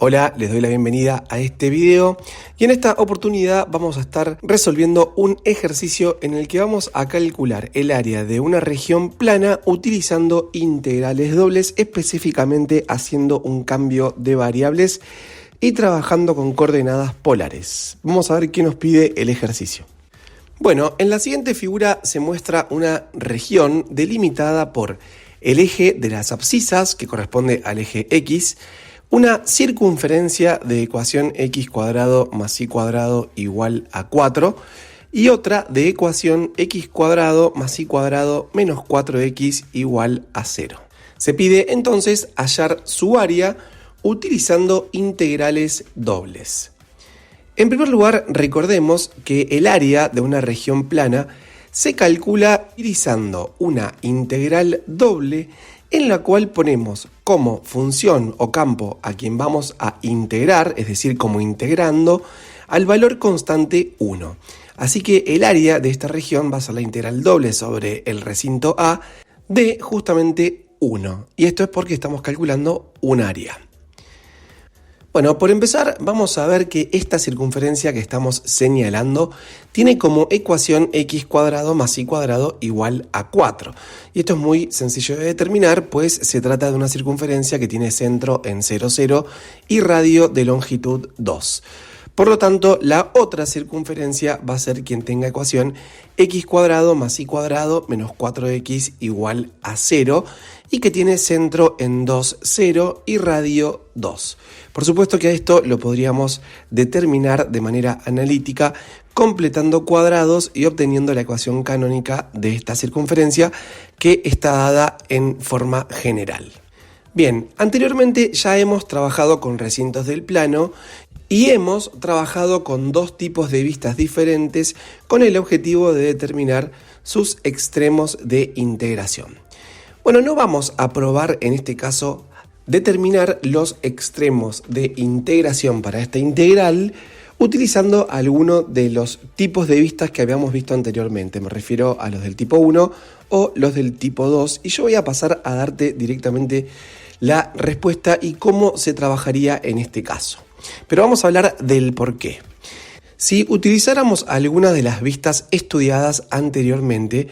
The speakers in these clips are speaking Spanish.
Hola, les doy la bienvenida a este video y en esta oportunidad vamos a estar resolviendo un ejercicio en el que vamos a calcular el área de una región plana utilizando integrales dobles, específicamente haciendo un cambio de variables y trabajando con coordenadas polares. Vamos a ver qué nos pide el ejercicio. Bueno, en la siguiente figura se muestra una región delimitada por el eje de las abscisas, que corresponde al eje X, una circunferencia de ecuación x cuadrado más y cuadrado igual a 4 y otra de ecuación x cuadrado más y cuadrado menos 4x igual a 0. Se pide entonces hallar su área utilizando integrales dobles. En primer lugar, recordemos que el área de una región plana se calcula utilizando una integral doble en la cual ponemos como función o campo a quien vamos a integrar, es decir, como integrando, al valor constante 1. Así que el área de esta región va a ser la integral doble sobre el recinto A de justamente 1. Y esto es porque estamos calculando un área. Bueno, por empezar vamos a ver que esta circunferencia que estamos señalando tiene como ecuación x cuadrado más y cuadrado igual a 4. Y esto es muy sencillo de determinar, pues se trata de una circunferencia que tiene centro en 0, 0 y radio de longitud 2. Por lo tanto, la otra circunferencia va a ser quien tenga ecuación x cuadrado más y cuadrado menos 4x igual a 0 y que tiene centro en 2, 0 y radio 2. Por supuesto que a esto lo podríamos determinar de manera analítica completando cuadrados y obteniendo la ecuación canónica de esta circunferencia que está dada en forma general. Bien, anteriormente ya hemos trabajado con recintos del plano y hemos trabajado con dos tipos de vistas diferentes con el objetivo de determinar sus extremos de integración. Bueno, no vamos a probar en este caso determinar los extremos de integración para esta integral utilizando alguno de los tipos de vistas que habíamos visto anteriormente. Me refiero a los del tipo 1 o los del tipo 2 y yo voy a pasar a darte directamente la respuesta y cómo se trabajaría en este caso. Pero vamos a hablar del por qué. Si utilizáramos alguna de las vistas estudiadas anteriormente,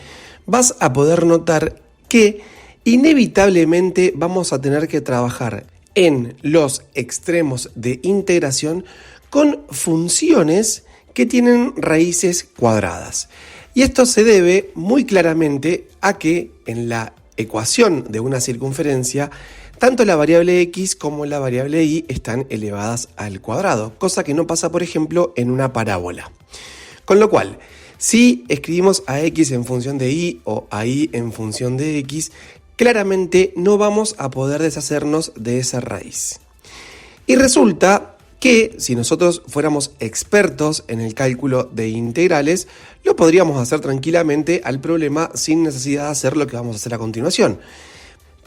vas a poder notar que inevitablemente vamos a tener que trabajar en los extremos de integración con funciones que tienen raíces cuadradas. Y esto se debe muy claramente a que en la ecuación de una circunferencia tanto la variable x como la variable y están elevadas al cuadrado, cosa que no pasa, por ejemplo, en una parábola. Con lo cual, si escribimos a x en función de y o a y en función de x, claramente no vamos a poder deshacernos de esa raíz. Y resulta que si nosotros fuéramos expertos en el cálculo de integrales, lo podríamos hacer tranquilamente al problema sin necesidad de hacer lo que vamos a hacer a continuación.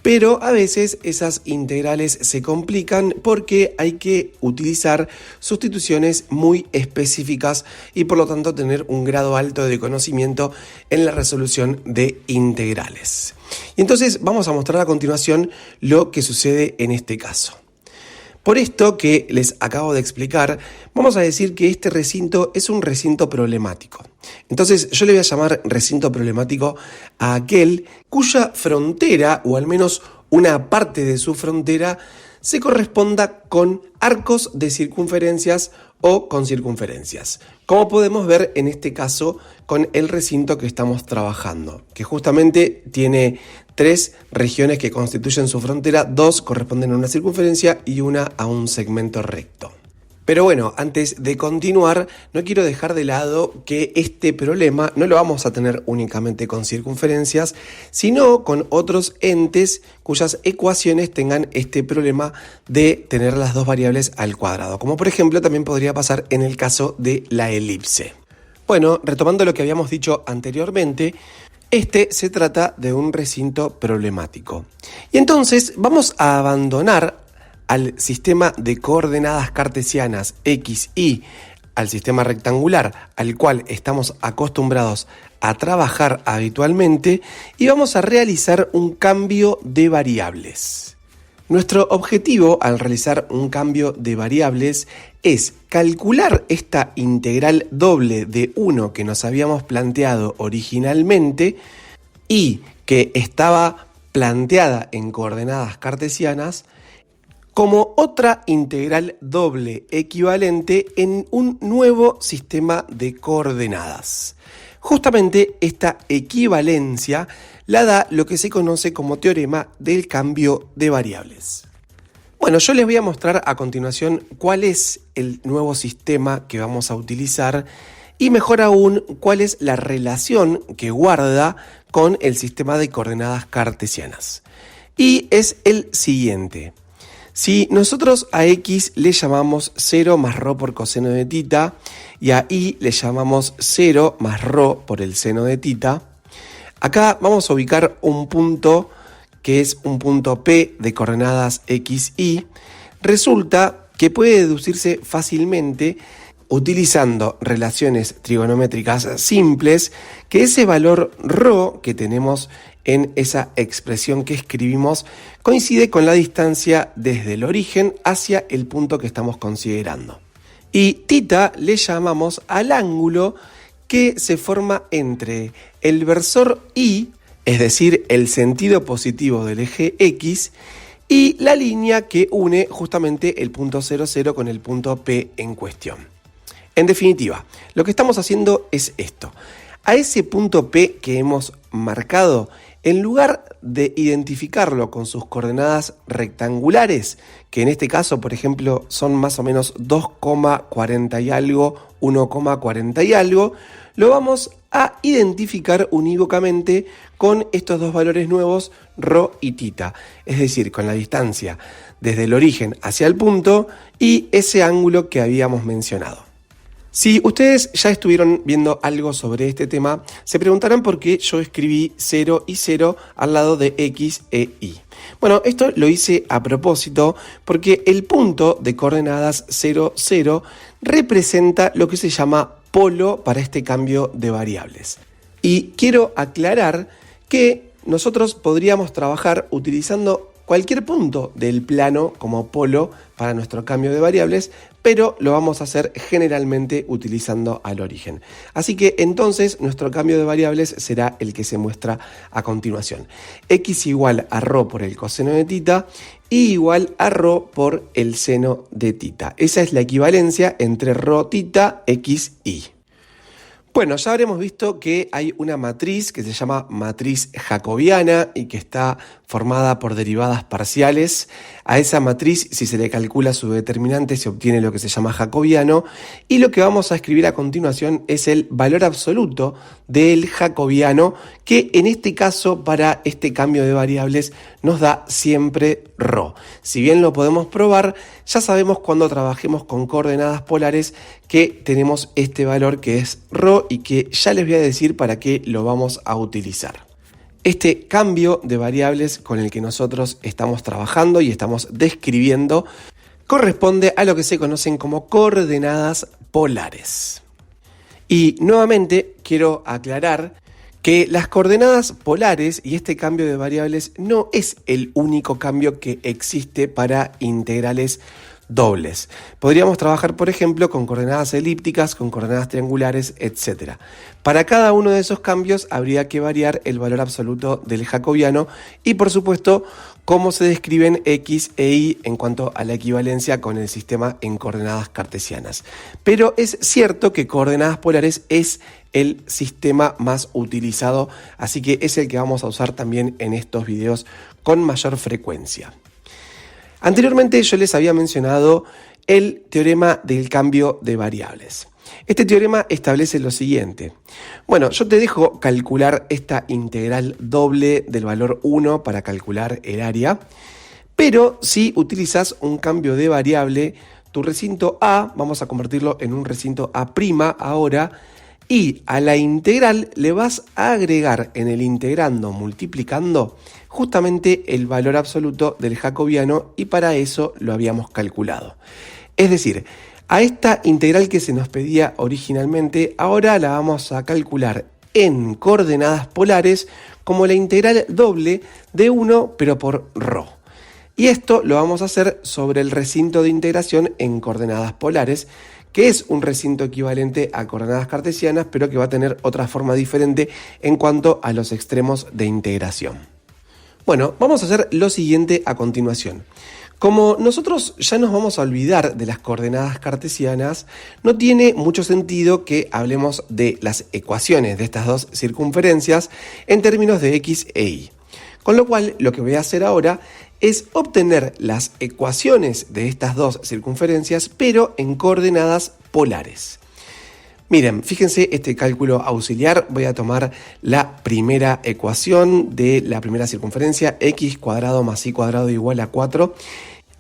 Pero a veces esas integrales se complican porque hay que utilizar sustituciones muy específicas y por lo tanto tener un grado alto de conocimiento en la resolución de integrales. Y entonces vamos a mostrar a continuación lo que sucede en este caso. Por esto que les acabo de explicar, vamos a decir que este recinto es un recinto problemático. Entonces yo le voy a llamar recinto problemático a aquel cuya frontera, o al menos una parte de su frontera, se corresponda con arcos de circunferencias o con circunferencias. Como podemos ver en este caso con el recinto que estamos trabajando, que justamente tiene 3 regiones que constituyen su frontera, 2 corresponden a una circunferencia y una a un segmento recto. Pero bueno, antes de continuar, no quiero dejar de lado que este problema no lo vamos a tener únicamente con circunferencias, sino con otros entes cuyas ecuaciones tengan este problema de tener las dos variables al cuadrado, como por ejemplo también podría pasar en el caso de la elipse. Bueno, retomando lo que habíamos dicho anteriormente, este se trata de un recinto problemático. Y entonces vamos a abandonar al sistema de coordenadas cartesianas x, y, al sistema rectangular al cual estamos acostumbrados a trabajar habitualmente y vamos a realizar un cambio de variables. Nuestro objetivo al realizar un cambio de variables es calcular esta integral doble de 1 que nos habíamos planteado originalmente y que estaba planteada en coordenadas cartesianas como otra integral doble equivalente en un nuevo sistema de coordenadas. Justamente esta equivalencia la da lo que se conoce como teorema del cambio de variables. Bueno, yo les voy a mostrar a continuación cuál es el nuevo sistema que vamos a utilizar y mejor aún cuál es la relación que guarda con el sistema de coordenadas cartesianas. Y es el siguiente. Si nosotros a x le llamamos 0 más ρ por coseno de θ y a y le llamamos 0 más ρ por el seno de θ, acá vamos a ubicar un punto que es un punto P de coordenadas x, y. Resulta que puede deducirse fácilmente utilizando relaciones trigonométricas simples que ese valor ρ que tenemos en esa expresión que escribimos coincide con la distancia desde el origen hacia el punto que estamos considerando. Y θ le llamamos al ángulo que se forma entre el versor y, es decir, el sentido positivo del eje x, y la línea que une justamente el punto 0, 0 con el punto P en cuestión. En definitiva, lo que estamos haciendo es esto. A ese punto P que hemos marcado, en lugar de identificarlo con sus coordenadas rectangulares, que en este caso, por ejemplo, son más o menos 2,40 y algo, 1,40 y algo, lo vamos a identificar unívocamente con estos dos valores nuevos, ρ y θ, es decir, con la distancia desde el origen hacia el punto y ese ángulo que habíamos mencionado. Si ustedes ya estuvieron viendo algo sobre este tema, se preguntarán por qué yo escribí 0 y 0 al lado de x e y. Bueno, esto lo hice a propósito porque el punto de coordenadas 0, 0 representa lo que se llama polo para este cambio de variables. Y quiero aclarar que nosotros podríamos trabajar utilizando cualquier punto del plano como polo para nuestro cambio de variables, pero lo vamos a hacer generalmente utilizando al origen. Así que entonces nuestro cambio de variables será el que se muestra a continuación. X igual a ρ por el coseno de θ y igual a ρ por el seno de θ. Esa es la equivalencia entre ρ, θ, x, y. Bueno, ya habremos visto que hay una matriz que se llama matriz jacobiana y que está formada por derivadas parciales. A esa matriz, si se le calcula su determinante, se obtiene lo que se llama jacobiano. Y lo que vamos a escribir a continuación es el valor absoluto del jacobiano, que en este caso, para este cambio de variables, nos da siempre ρ. Si bien lo podemos probar, ya sabemos cuando trabajemos con coordenadas polares que tenemos este valor que es ρ y que ya les voy a decir para qué lo vamos a utilizar. Este cambio de variables con el que nosotros estamos trabajando y estamos describiendo corresponde a lo que se conocen como coordenadas polares. Y nuevamente quiero aclarar que las coordenadas polares y este cambio de variables no es el único cambio que existe para integrales dobles. Podríamos trabajar, por ejemplo, con coordenadas elípticas, con coordenadas triangulares, etc. Para cada uno de esos cambios habría que variar el valor absoluto del jacobiano y, por supuesto, cómo se describen x e y en cuanto a la equivalencia con el sistema en coordenadas cartesianas. Pero es cierto que coordenadas polares es el sistema más utilizado, así que es el que vamos a usar también en estos videos con mayor frecuencia. Anteriormente yo les había mencionado el teorema del cambio de variables. Este teorema establece lo siguiente. Bueno, yo te dejo calcular esta integral doble del valor 1 para calcular el área, pero si utilizas un cambio de variable, tu recinto A, vamos a convertirlo en un recinto A' ahora, y a la integral le vas a agregar en el integrando multiplicando justamente el valor absoluto del jacobiano, y para eso lo habíamos calculado. Es decir, a esta integral que se nos pedía originalmente, ahora la vamos a calcular en coordenadas polares como la integral doble de 1 pero por ρ. Y esto lo vamos a hacer sobre el recinto de integración en coordenadas polares, que es un recinto equivalente a coordenadas cartesianas, pero que va a tener otra forma diferente en cuanto a los extremos de integración. Bueno, vamos a hacer lo siguiente a continuación. Como nosotros ya nos vamos a olvidar de las coordenadas cartesianas, no tiene mucho sentido que hablemos de las ecuaciones de estas dos circunferencias en términos de x e y. Con lo cual, lo que voy a hacer ahora es obtener las ecuaciones de estas dos circunferencias, pero en coordenadas polares. Miren, fíjense este cálculo auxiliar. Voy a tomar la primera ecuación de la primera circunferencia, x cuadrado más y cuadrado igual a 4.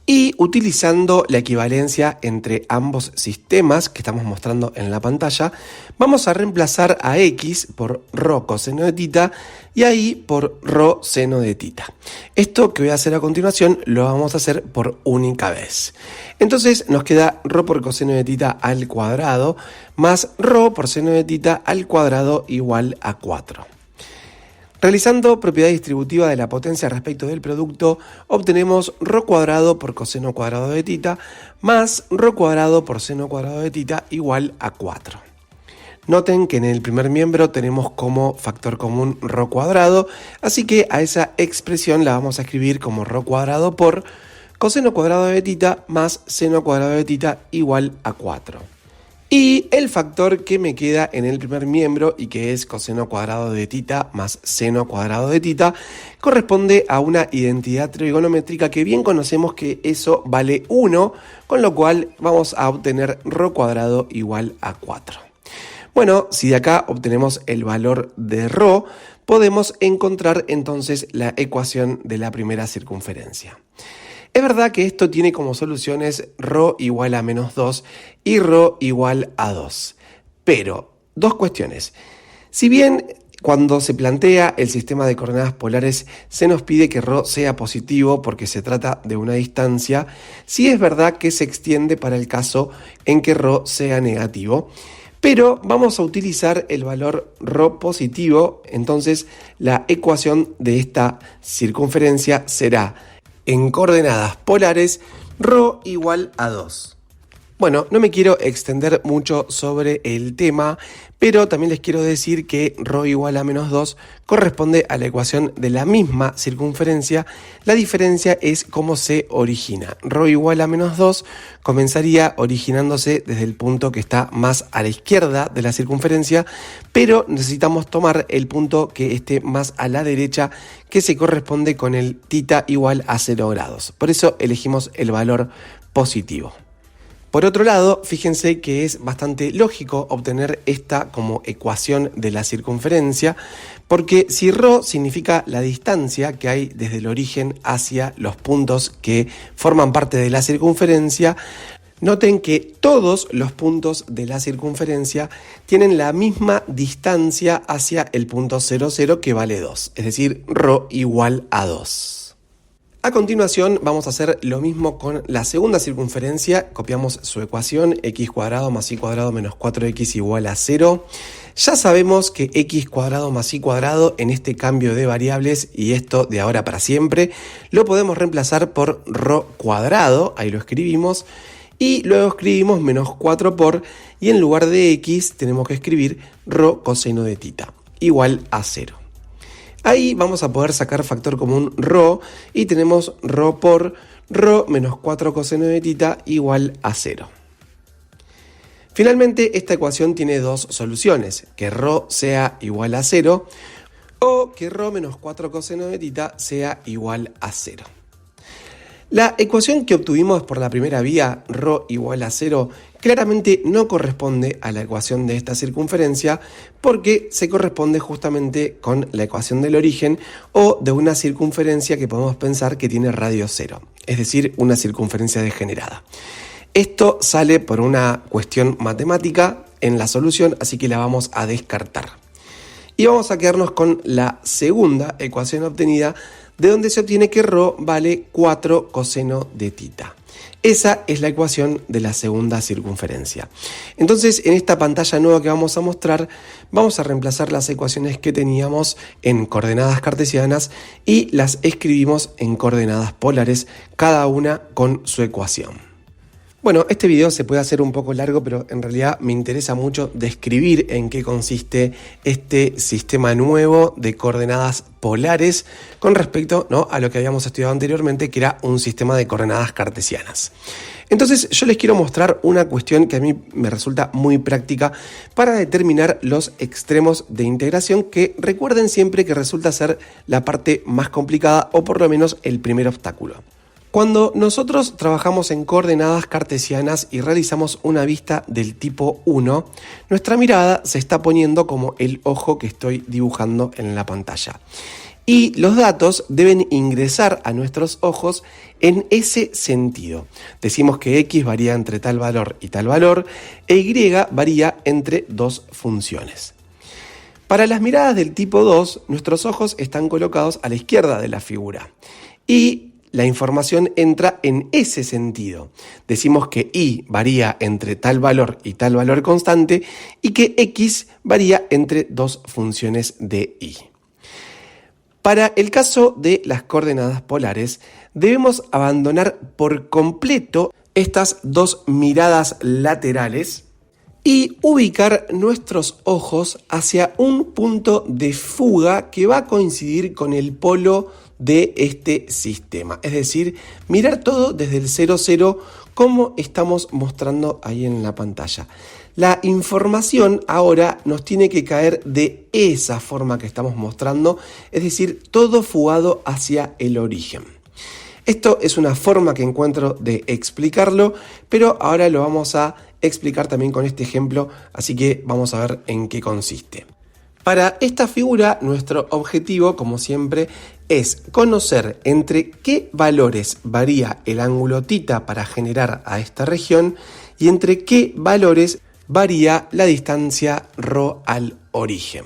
Y utilizando la equivalencia entre ambos sistemas que estamos mostrando en la pantalla, vamos a reemplazar a x por rho coseno de tita y a y por rho seno de tita. Esto que voy a hacer a continuación lo vamos a hacer por única vez. Entonces nos queda rho por coseno de tita al cuadrado más rho por seno de tita al cuadrado igual a 4. Realizando propiedad distributiva de la potencia respecto del producto, obtenemos rho cuadrado por coseno cuadrado de tita más rho cuadrado por seno cuadrado de tita igual a 4. Noten que en el primer miembro tenemos como factor común rho cuadrado, así que a esa expresión la vamos a escribir como rho cuadrado por coseno cuadrado de tita más seno cuadrado de tita igual a 4. Y el factor que me queda en el primer miembro y que es coseno cuadrado de tita más seno cuadrado de tita corresponde a una identidad trigonométrica que bien conocemos que eso vale 1, con lo cual vamos a obtener rho cuadrado igual a 4. Bueno, si de acá obtenemos el valor de rho, podemos encontrar entonces la ecuación de la primera circunferencia. Es verdad que esto tiene como soluciones rho igual a menos 2 y rho igual a 2. Pero, dos cuestiones. Si bien cuando se plantea el sistema de coordenadas polares se nos pide que rho sea positivo porque se trata de una distancia, sí es verdad que se extiende para el caso en que rho sea negativo. Pero vamos a utilizar el valor rho positivo, entonces la ecuación de esta circunferencia será en coordenadas polares, rho igual a 2. Bueno, no me quiero extender mucho sobre el tema, pero también les quiero decir que rho igual a menos 2 corresponde a la ecuación de la misma circunferencia. La diferencia es cómo se origina. Rho igual a menos 2 comenzaría originándose desde el punto que está más a la izquierda de la circunferencia, pero necesitamos tomar el punto que esté más a la derecha, que se corresponde con el tita igual a 0 grados. Por eso elegimos el valor positivo. Por otro lado, fíjense que es bastante lógico obtener esta como ecuación de la circunferencia, porque si rho significa la distancia que hay desde el origen hacia los puntos que forman parte de la circunferencia, noten que todos los puntos de la circunferencia tienen la misma distancia hacia el punto 0, 0 que vale 2, es decir, rho igual a 2. A continuación vamos a hacer lo mismo con la segunda circunferencia, copiamos su ecuación, x cuadrado más y cuadrado menos 4x igual a 0. Ya sabemos que x cuadrado más y cuadrado en este cambio de variables, y esto de ahora para siempre, lo podemos reemplazar por rho cuadrado, ahí lo escribimos, y luego escribimos menos 4 por, y en lugar de x tenemos que escribir rho coseno de tita, igual a 0. Ahí vamos a poder sacar factor común rho y tenemos rho por rho menos 4 coseno de tita igual a 0. Finalmente, esta ecuación tiene dos soluciones, que rho sea igual a 0 o que rho menos 4 coseno de tita sea igual a 0. La ecuación que obtuvimos por la primera vía, rho igual a 0, claramente no corresponde a la ecuación de esta circunferencia porque se corresponde justamente con la ecuación del origen o de una circunferencia que podemos pensar que tiene radio 0, es decir, una circunferencia degenerada. Esto sale por una cuestión matemática en la solución, así que la vamos a descartar. Y vamos a quedarnos con la segunda ecuación obtenida, de donde se obtiene que rho vale 4 coseno de tita. Esa es la ecuación de la segunda circunferencia. Entonces, en esta pantalla nueva que vamos a mostrar, vamos a reemplazar las ecuaciones que teníamos en coordenadas cartesianas y las escribimos en coordenadas polares, cada una con su ecuación. Bueno, este video se puede hacer un poco largo, pero en realidad me interesa mucho describir en qué consiste este sistema nuevo de coordenadas polares con respecto, ¿no?, a lo que habíamos estudiado anteriormente, que era un sistema de coordenadas cartesianas. Entonces yo les quiero mostrar una cuestión que a mí me resulta muy práctica para determinar los extremos de integración, que recuerden siempre que resulta ser la parte más complicada o por lo menos el primer obstáculo. Cuando nosotros trabajamos en coordenadas cartesianas y realizamos una vista del tipo 1, nuestra mirada se está poniendo como el ojo que estoy dibujando en la pantalla. Y los datos deben ingresar a nuestros ojos en ese sentido. Decimos que x varía entre tal valor y tal valor, e y varía entre dos funciones. Para las miradas del tipo 2, nuestros ojos están colocados a la izquierda de la figura. Y la información entra en ese sentido. Decimos que y varía entre tal valor y tal valor constante y que x varía entre dos funciones de y. Para el caso de las coordenadas polares, debemos abandonar por completo estas dos miradas laterales y ubicar nuestros ojos hacia un punto de fuga que va a coincidir con el polo de este sistema. Es decir, mirar todo desde el 0, 0, como estamos mostrando ahí en la pantalla. La información ahora nos tiene que caer de esa forma que estamos mostrando, es decir, todo fugado hacia el origen. Esto es una forma que encuentro de explicarlo, pero ahora lo vamos a explicar también con este ejemplo, así que vamos a ver en qué consiste. Para esta figura, nuestro objetivo, como siempre, es conocer entre qué valores varía el ángulo θ para generar a esta región y entre qué valores varía la distancia ρ al origen.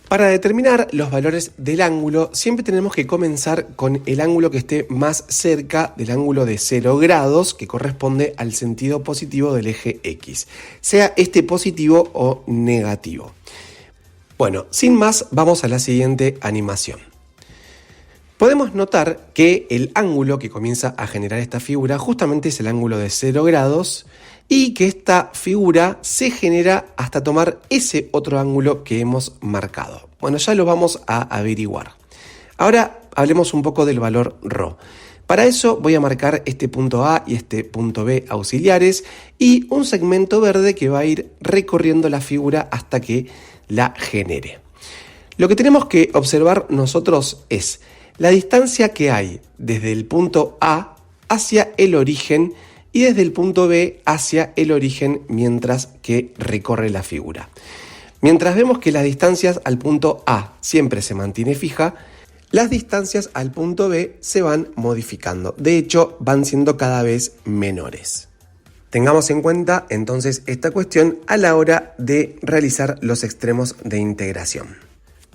Para determinar los valores del ángulo, siempre tenemos que comenzar con el ángulo que esté más cerca del ángulo de 0 grados, que corresponde al sentido positivo del eje X, sea este positivo o negativo. Bueno, sin más, vamos a la siguiente animación. Podemos notar que el ángulo que comienza a generar esta figura justamente es el ángulo de 0 grados y que esta figura se genera hasta tomar ese otro ángulo que hemos marcado. Bueno, ya lo vamos a averiguar. Ahora hablemos un poco del valor ρ. Para eso voy a marcar este punto A y este punto B auxiliares y un segmento verde que va a ir recorriendo la figura hasta que la genere. Lo que tenemos que observar nosotros es la distancia que hay desde el punto A hacia el origen y desde el punto B hacia el origen mientras que recorre la figura. Mientras vemos que las distancias al punto A siempre se mantiene fija, las distancias al punto B se van modificando. De hecho, van siendo cada vez menores. Tengamos en cuenta entonces esta cuestión a la hora de realizar los extremos de integración.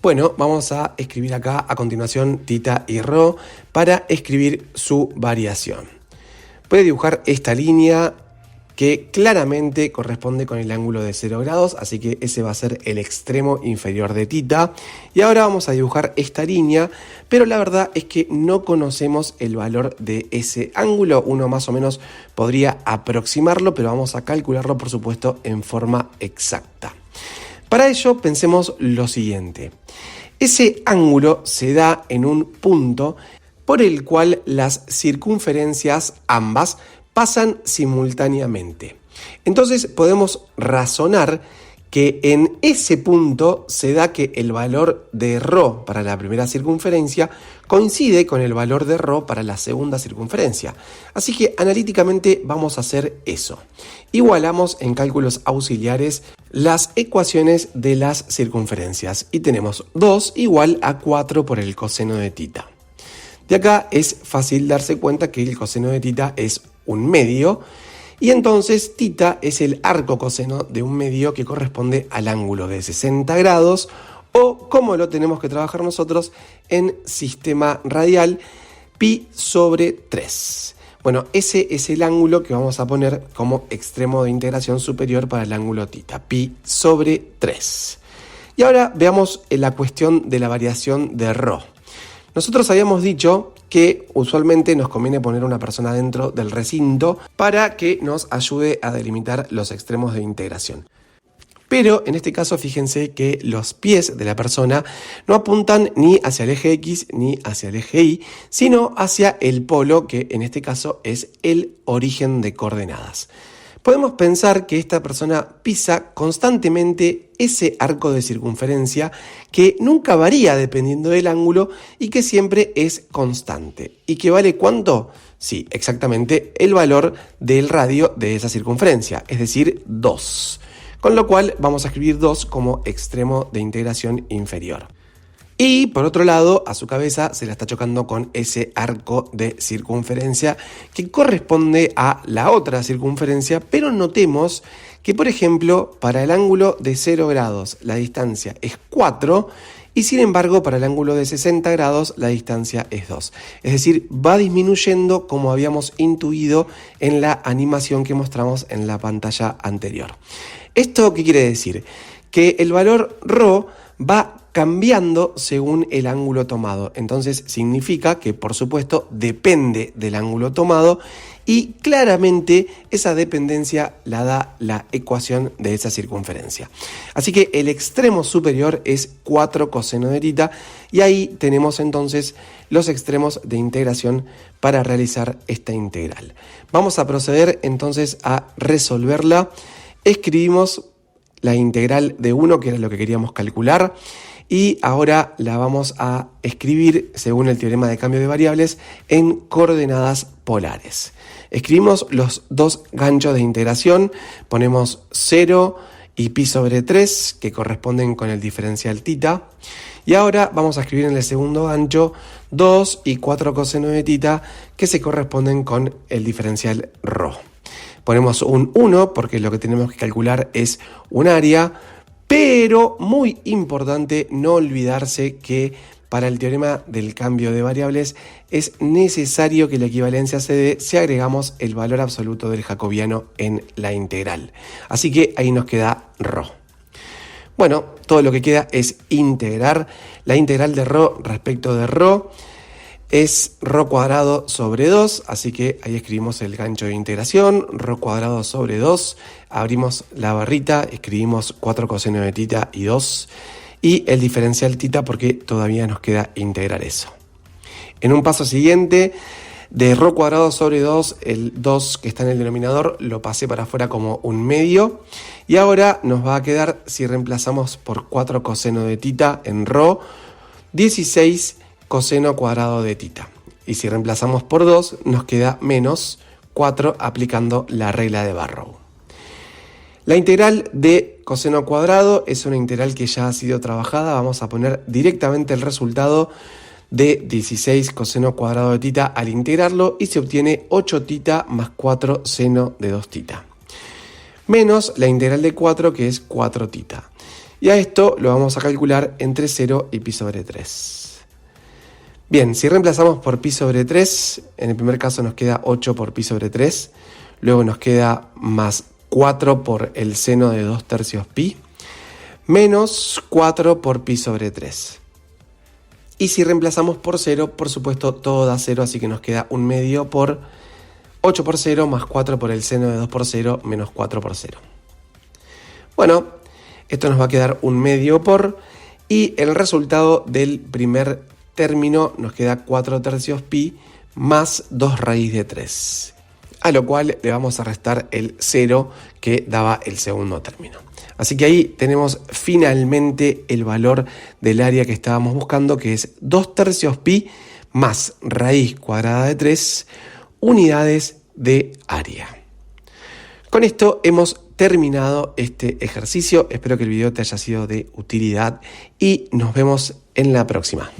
Bueno, vamos a escribir acá a continuación θ y ρ para escribir su variación. Voy a dibujar esta línea que claramente corresponde con el ángulo de 0 grados, así que ese va a ser el extremo inferior de θ. Y ahora vamos a dibujar esta línea, pero la verdad es que no conocemos el valor de ese ángulo. Uno más o menos podría aproximarlo, pero vamos a calcularlo, por supuesto, en forma exacta. Para ello, pensemos lo siguiente. Ese ángulo se da en un punto por el cual las circunferencias ambas pasan simultáneamente. Entonces podemos razonar que en ese punto se da que el valor de ρ para la primera circunferencia coincide con el valor de ρ para la segunda circunferencia. Así que analíticamente vamos a hacer eso. Igualamos en cálculos auxiliares las ecuaciones de las circunferencias y tenemos 2 igual a 4 por el coseno de θ. De acá es fácil darse cuenta que el coseno de θ es un medio y entonces θ es el arco coseno de un medio que corresponde al ángulo de 60 grados o, como lo tenemos que trabajar nosotros, en sistema radial pi sobre 3. Bueno, ese es el ángulo que vamos a poner como extremo de integración superior para el ángulo θ, pi sobre 3. Y ahora veamos la cuestión de la variación de ρ. Nosotros habíamos dicho que usualmente nos conviene poner una persona dentro del recinto para que nos ayude a delimitar los extremos de integración. Pero en este caso fíjense que los pies de la persona no apuntan ni hacia el eje X ni hacia el eje Y, sino hacia el polo, que en este caso es el origen de coordenadas. Podemos pensar que esta persona pisa constantemente ese arco de circunferencia que nunca varía dependiendo del ángulo y que siempre es constante. ¿Y que vale cuánto? Sí, exactamente el valor del radio de esa circunferencia, es decir, 2. Con lo cual vamos a escribir 2 como extremo de integración inferior. Y por otro lado, a su cabeza se la está chocando con ese arco de circunferencia que corresponde a la otra circunferencia, pero notemos que, por ejemplo, para el ángulo de 0 grados la distancia es 4 y sin embargo para el ángulo de 60 grados la distancia es 2. Es decir, va disminuyendo como habíamos intuido en la animación que mostramos en la pantalla anterior. ¿Esto qué quiere decir? Que el valor ρ va cambiando según el ángulo tomado. Entonces significa que, por supuesto, depende del ángulo tomado y claramente esa dependencia la da la ecuación de esa circunferencia. Así que el extremo superior es 4 coseno de θ y ahí tenemos entonces los extremos de integración para realizar esta integral. Vamos a proceder entonces a resolverla. Escribimos la integral de 1, que era lo que queríamos calcular, y ahora la vamos a escribir, según el teorema de cambio de variables, en coordenadas polares. Escribimos los dos ganchos de integración, ponemos 0 y pi sobre 3, que corresponden con el diferencial θ, y ahora vamos a escribir en el segundo gancho 2 y 4 coseno de θ, que se corresponden con el diferencial ρ. Ponemos un 1 porque lo que tenemos que calcular es un área, pero muy importante no olvidarse que para el teorema del cambio de variables es necesario que la equivalencia se dé si agregamos el valor absoluto del jacobiano en la integral. Así que ahí nos queda ρ. Bueno, todo lo que queda es integrar. La integral de ρ respecto de ρ es ρ cuadrado sobre 2, así que ahí escribimos el gancho de integración, ρ cuadrado sobre 2, abrimos la barrita, escribimos 4 coseno de θ y 2, y el diferencial θ porque todavía nos queda integrar eso. En un paso siguiente, de ρ cuadrado sobre 2, el 2 que está en el denominador lo pasé para afuera como un medio, y ahora nos va a quedar, si reemplazamos por 4 coseno de θ en ρ, 16 coseno cuadrado de θ. Y si reemplazamos por 2, nos queda menos 4 aplicando la regla de Barrow. La integral de coseno cuadrado es una integral que ya ha sido trabajada. Vamos a poner directamente el resultado de 16 coseno cuadrado de θ al integrarlo y se obtiene 8θ más 4 seno de 2θ. Menos la integral de 4 que es 4θ. Y a esto lo vamos a calcular entre 0 y pi sobre 3. Bien, si reemplazamos por pi sobre 3, en el primer caso nos queda 8 por pi sobre 3, luego nos queda más 4 por el seno de 2/3 pi, menos 4 por pi sobre 3. Y si reemplazamos por 0, por supuesto todo da 0, así que nos queda un medio por 8 por 0 más 4 por el seno de 2 por 0 menos 4 por 0. Bueno, esto nos va a quedar un medio por, y el resultado del primer término nos queda 4/3 pi más 2 raíz de 3, a lo cual le vamos a restar el 0 que daba el segundo término. Así que ahí tenemos finalmente el valor del área que estábamos buscando, que es 2/3 pi más raíz cuadrada de 3 unidades de área. Con esto hemos terminado este ejercicio. Espero que el video te haya sido de utilidad y nos vemos en la próxima.